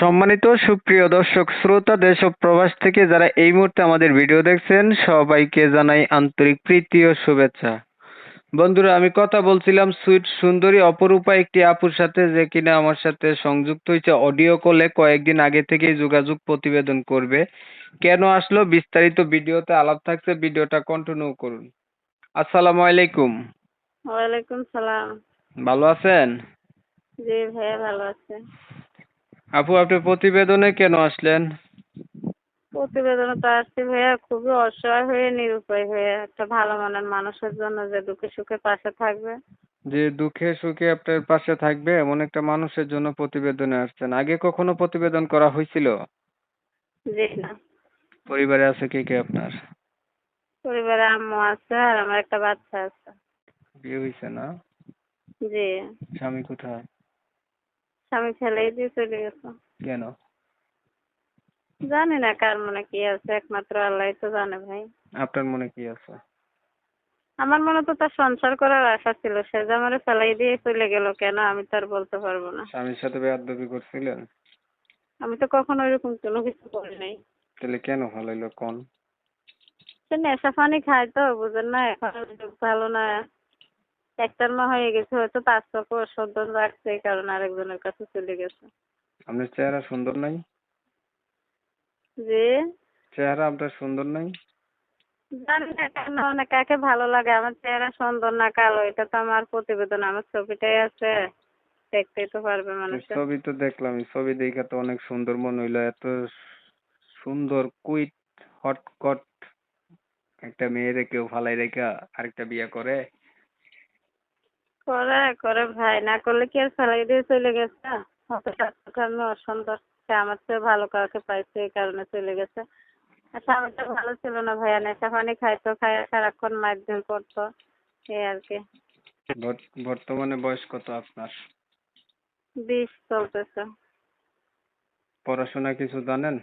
সম্মানিত সুপ্রিয় দর্শক শ্রোতা দেশ ও প্রবাস থেকে যারা এই মুহূর্তে আমাদের ভিডিও দেখছেন সবাইকে জানাই আন্তরিক প্রীতি ও শুভেচ্ছা। বন্ধুরা, আমি কথা বলছিলাম সুইট সুন্দরী অপরূপা একটি আপুর সাথে, যে কিনা আমার সাথে সংযুক্ত হয়েছে অডিও কলে, কয়েকদিন আগে থেকেই যোগাযোগ প্রতিবেদন করবে। কেন আসলো বিস্তারিত ভিডিওতে আলাপ থাকছে, ভিডিওটা কন্টিনিউ করুন। আসসালামু আলাইকুম। ওয়ালাইকুম সালাম। ভালো আছেন? জি ভাইয়া, ভালো আছে। আপু, আপনি প্রতিবেদনে কেন আসলেন? প্রতিবেদনে তো আসছি ভাইয়া, খুবই অসহায় হয়ে নিরুপায় হয়ে, একটা ভালো মনের মানুষের জন্য যে দুঃখে সুখে পাশে থাকবে। যে দুঃখে সুখে আপনার পাশে থাকবে এমন একটা মানুষের জন্য প্রতিবেদনে আসছেন। আগে কখনো প্রতিবেদন করা হয়েছিল? জি না। পরিবারে আছে কে কে আপনার? পরিবারে আম্মু আছে আর আমার একটা বাচ্চা আছে। বিয়ে হয়েছে না? জি। স্বামী কোথায়? স্বামী ফেলেই দিয়ে চলে গেছে। কেন? জানি না কার মনে কি আছে, একমাত্র আল্লাহই তো জানে ভাই। আপনার মনে কি আছে? আমার মনে তো তার সংসার করার আশা ছিল, সে যে আমারে ফেলাই দিয়ে চলে গেল কেন, আমি তো আর বলতে পারবো না। স্বামীর সাথে বেয়াদবি করছিলেন? আমি তো কখনো এরকম কোনো কিছু করি নাই। তাহলে কেন হলাইলো কোন? সে নেশা পানি খায় তো, বুঝেন না, এখন যুগ ভালো না। একটার মা হয়ে গেছে, হয়তো তার চোখে সন্তান রাখছে, এই কারণে আরেকজনের কাছে চলে গেছে। আপনার চেহারা সুন্দর নাই? যে চেহারা আপনার সুন্দর নাই? জানি না কেন, মানে কাকে ভালো লাগে, আমার চেহারা সুন্দর না কালো, এটা তো আমার প্রতিবেদন, আমার ছবিটাই আছে, দেখতেই তো পারবে মানুষে। ছবি তো দেখলাম, ছবি দেখে তো অনেক সুন্দর মনে হইলো। এত সুন্দর কুইট হটকট একটা মেয়েরে কেউ ফালাই রেখা আরেকটা বিয়ে করে? করে করে ভাই, না করলে কি আর ফেলাই দিয়ে চলে গেছে? হয়তো তার চোখে আমি অসুন্দর, সে আমার চেয়ে ভালো কাউকে পাইছে, এই কারণে চলে গেছে। আর স্বামীটা ভালো ছিল না ভাইয়া, নেশা পানি খাইতো, খাইয়া সারাক্ষণ মারধর করতো, এই আর কি। বর্তমানে বয়স কত আপনার? 20 চলতেছে। পড়াশোনা কিছু জানেন?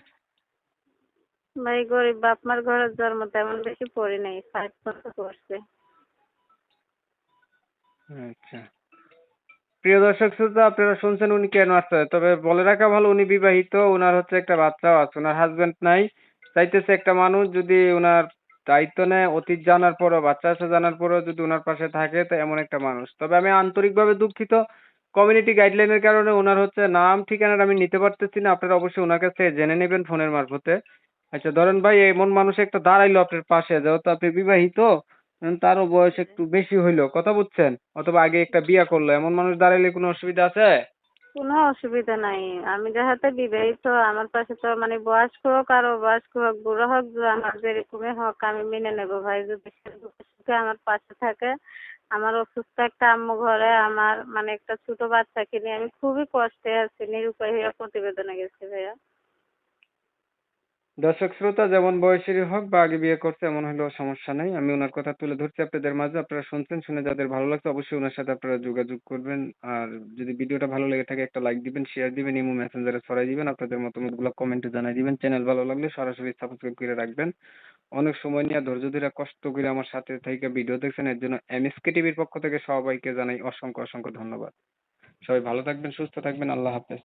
ভাই গরিব বাপ মার ঘরের জন্ম, তেমন বেশি পড়ি নাই, 5 পর্যন্ত পড়ছি। আচ্ছা, প্রিয় দর্শক শ্রোতা, আপনারা শুনছেন উনি কেন আসছে। তবে বলে রাখা ভালো, উনি বিবাহিত, ওনার হচ্ছে একটা বাচ্চাও আছে, ওনার হাজবেন্ড নাই। চাইতেছে একটা মানুষ যদি ওনার দায়িত্ব নেয়, অতীত জানার পরও, বাচ্চা আছে জানার পরও যদি ওনার পাশে থাকে, তো এমন একটা মানুষ। তবে আমি আন্তরিকভাবে দুঃখিত, কমিউনিটি গাইডলাইনের কারণে ওনার হচ্ছে নাম ঠিকানাটা আমি নিতে পারতেছি না। আপনারা অবশ্যই ওনার কাছে জেনে নেবেন ফোনের মারফতে। আচ্ছা ধরেন ভাই, এমন মানুষ একটা দাঁড়াইলো আপনার পাশে, যেহেতু আপনি বিবাহিত, তারও বয়স একটু বেশি হইলো, কথা বুঝছেন, অথবা আগে একটা বিয়ে করলো, এমন মানুষ দাঁড়াইলে কোনো অসুবিধা আছে? কোনো অসুবিধা নাই, আমি যেহেতু বিবাহিত, আমার পাশে তো মানে বয়স্ক হোক আর বয়স্ক হোক, বুড়ো হোক, আমার যেরকমই হোক, আমি মেনে নেবো ভাই, যদি সে দুঃখে সুখে আমার পাশে থাকে। আমার অসুস্থ একটা আম্মু ঘরে, আমার মানে একটা ছোট বাচ্চাকে নিয়ে আমি খুবই কষ্টে আছি, নিরুপায় হয়ে প্রতিবেদনে গেছি ভাইয়া। দর্শক শ্রোতা, যেমন বয়সেরই হোক বা আগে বিয়ে করছে এমন হলেও সমস্যা নাই, আমি ওনার কথা তুলে ধরছি আপনাদের মাঝে। আপনারা শুনছেন, শুনে যাদের ভালো লাগছে অবশ্যই ওনার সাথে আপনারা যোগাযোগ করবেন। আর যদি ভিডিওটা ভালো লেগে থাকে একটা লাইক দিবেন, শেয়ার দিবেন, ইমো মেসেঞ্জারে ছড়াই দিবেন, আপনাদের মতামত গুলো কমেন্টে জানাই দিবেন। চ্যানেল ভালো লাগলে সরাসরি সাবস্ক্রাইব করে রাখবেন। অনেক সময় নিয়ে ধৈর্য ধরে কষ্ট করে আমার সাথে থেকে ভিডিও দেখছেন, এর জন্য এমএসকে টিভির পক্ষ থেকে সবাইকে জানাই অসংখ্য অসংখ্য ধন্যবাদ। সবাই ভালো থাকবেন, সুস্থ থাকবেন, আল্লাহ হাফেজ।